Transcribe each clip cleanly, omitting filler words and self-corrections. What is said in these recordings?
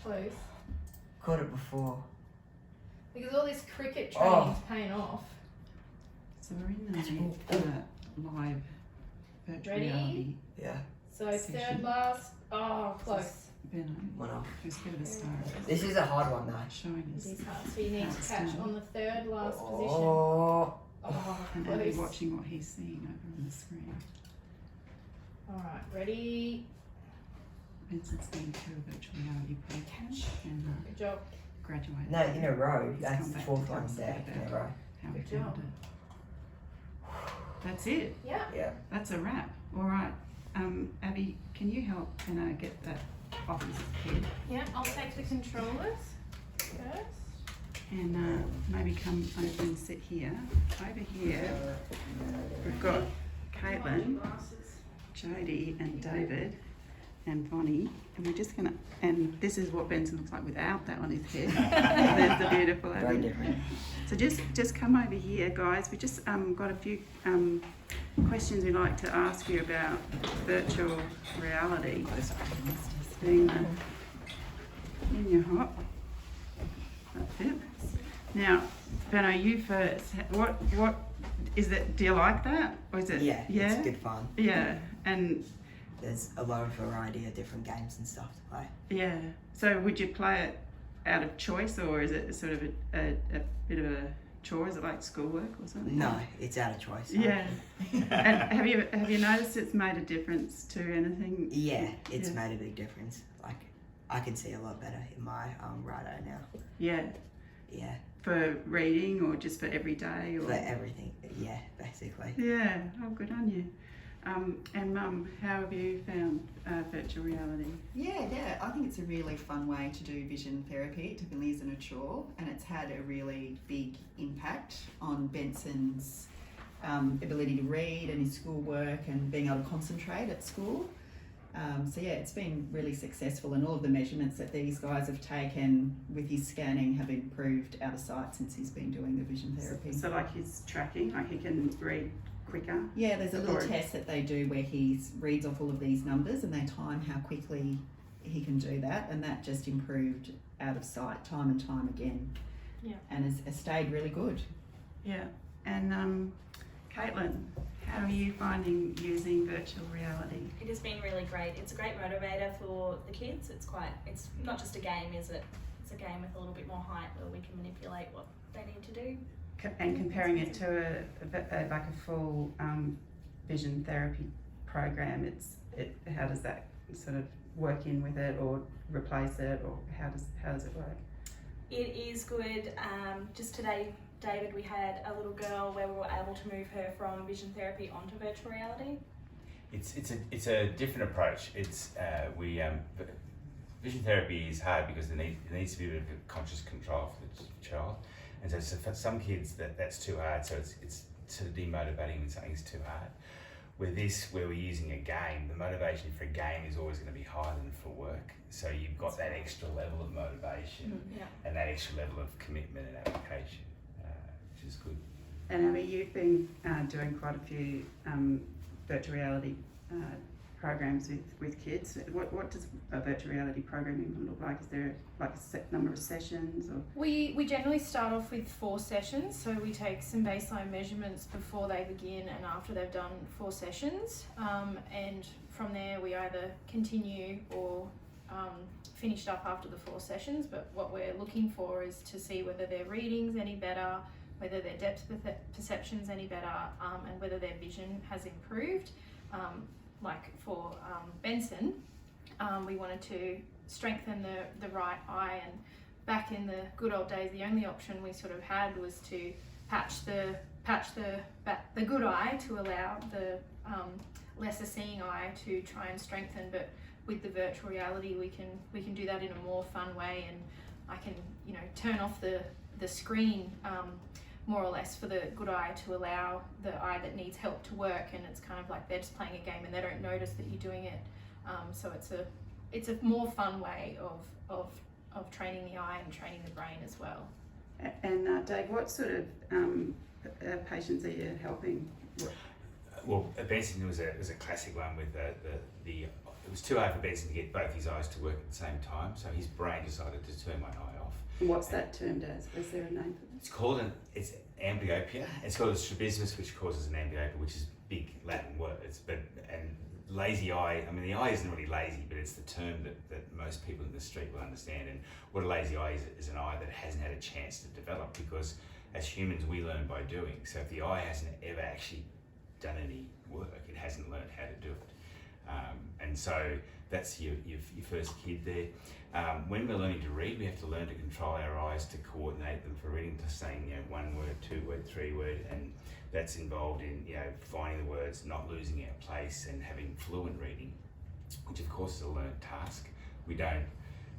Close. Caught it before. Because all this cricket training's paying off. So we're in the live virtual Ready? reality. Yeah. So Session. third last. Oh, close. Beno, One off. who's a bit of a star, This is a hard one though. showing It us. is hard. So you need to catch on the third last position. Oh. Oh, And Abby close. watching what he's seeing over on the screen. Alright, ready? Benson's been through a virtual reality program and Good job. graduated. No, in a row. He's That's come the back fourth to tell one us there in a about row. how we Good found job. it. That's it. Yeah. Yeah. That's a wrap. All right. Abby, can you help Beno get that off his head Yeah, I'll take the controllers first. and maybe come over and sit here. Over here, we've got Caitlin, Jodie, and David, and Bonnie, and we're just gonna. And this is what Benson looks like without that on his head. There's the beautiful Very Abby. different. So just come over here, guys. We just got a few questions we'd like to ask you about virtual reality. Being in your hop. That's it. Now, Beno, you first. What is it? Do you like that, or is it? Yeah. Yeah. It's good fun. Yeah, and There's a lot of variety of different games and stuff to play. yeah. So would you play it out of choice, or is it sort of a bit of a chore? Is it like schoolwork or something? No, it's out of choice. Yeah. And have you noticed it's made a difference to anything? Yeah, it's Yeah. made a big difference. Like, I can see a lot better in my right eye now. Yeah. Yeah, For reading or just for every day? Or? for everything. Yeah, basically. Yeah. Oh, good on you. And Mum, how have you found virtual reality? Yeah, I think it's a really fun way to do vision therapy. It typically isn't a chore, and it's had a really big impact on Benson's ability to read and his schoolwork and being able to concentrate at school. So yeah, it's been really successful, and all of the measurements that these guys have taken with his scanning have improved out of sight since he's been doing the vision therapy. So like he's tracking, like he can read quicker? Yeah, there's a little Or- test that they do where he reads off all of these numbers and they time how quickly he can do that, and that just improved out of sight time and time again. Yeah. And has stayed really good. Yeah. And Caitlin, how are you finding using virtual reality? It has been really great. It's a great motivator for the kids. It's not just a game, is it? It's a game with a little bit more height where we can manipulate what they need to do. And comparing it to like a full vision therapy program, how does that sort of work in with it or replace it, or how does it work? It is good. Just today, David, we had a little girl where we were able to move her from vision therapy onto virtual reality. It's a different approach. Vision therapy is hard because there needs to be a bit of a conscious control for the child, and so for some kids that's too hard. So it's sort of demotivating when something's too hard. Where we're using a game, the motivation for a game is always going to be higher than for work. So you've got that extra level of motivation and that extra level of commitment and application, which is good. And Abby, you've been doing quite a few virtual reality programs with kids. What does a virtual reality programming look like? Is there like a set number of sessions? Or? We generally start off with 4 sessions, so we take some baseline measurements before they begin and after they've done 4 sessions, and from there we either continue or finished up after the 4 sessions. But what we're looking for is to see whether their reading's any better, whether their depth perception's any better, and whether their vision has improved. Like for Benson, we wanted to strengthen the right eye, and back in the good old days, the only option we sort of had was to patch the good eye to allow the lesser seeing eye to try and strengthen. But with the virtual reality, we can do that in a more fun way, and I can turn off the screen more or less for the good eye to allow the eye that needs help to work, and it's kind of like they're just playing a game and they don't notice that you're doing it. So it's a more fun way of training the eye and training the brain as well. And Dave, what sort of patients are you helping? Well, Benson was a classic one with the it was too hard for Benson to get both his eyes to work at the same time, so his brain decided to turn one eye off. What's that termed as? Is there a name for It's called it's amblyopia. It's called a strabismus, which causes an amblyopia, which is big Latin words. And lazy eye, I mean, the eye isn't really lazy, but it's the term that most people in the street will understand. And what a lazy eye is an eye that hasn't had a chance to develop, because as humans, we learn by doing. So if the eye hasn't ever actually done any work, it hasn't learned how to do it. And so that's your first kid there. When we're learning to read, we have to learn to control our eyes to coordinate them for reading, to saying, you know, 1 word, 2 word, 3 word, and that's involved in, you know, finding the words, not losing our place, and having fluent reading, which of course is a learned task. We're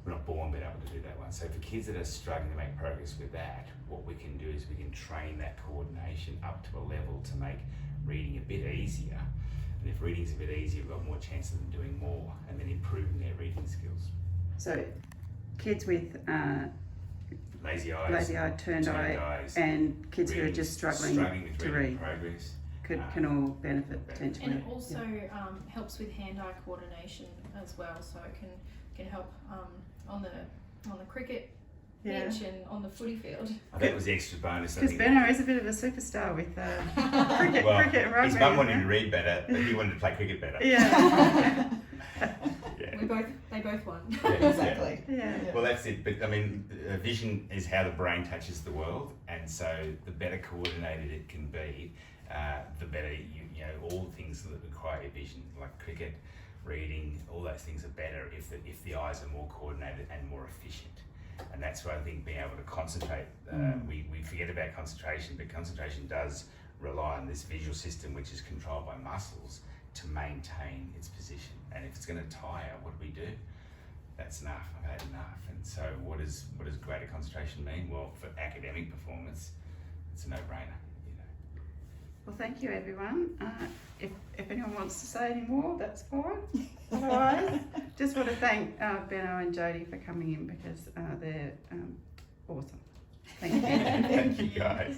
not born being able to do that one. So for kids that are struggling to make progress with that, what we can do is we can train that coordination up to a level to make reading a bit easier. And if reading's a bit easier, we've got more chance of them doing more and then improving their reading skills. So, kids with Lazy eye, turned eye, eyes, and kids who are reading- just struggling with to reading read progress. can all benefit potentially. And it also helps with hand-eye coordination as well, so it can help on the cricket Yeah. pitch and on the footy field. I think it was the extra bonus. I Because think. Beno is a bit of a superstar with cricket, Well, cricket and rugby. his mum wanted isn't to read better, but he wanted to play cricket better. it? Yeah. Yeah. They both won. Yeah, Exactly. Yeah. Well, that's it. But I mean, vision is how the brain touches the world, and so the better coordinated it can be, the better you know all the things that require your vision, like cricket, reading, all those things are better if the eyes are more coordinated and more efficient. And that's why I think being able to concentrate, we forget about concentration, but concentration does rely on this visual system, which is controlled by muscles, to maintain its position. And if it's going to tire, what do? That's enough. I've had enough. And so what does greater concentration mean? Well, for academic performance, it's a no-brainer. You know. Well, thank you, everyone. If anyone wants to say any more, that's fine. Otherwise, just want to thank Beno and Jodie for coming in, because they're awesome. Thank you. Thank you, guys.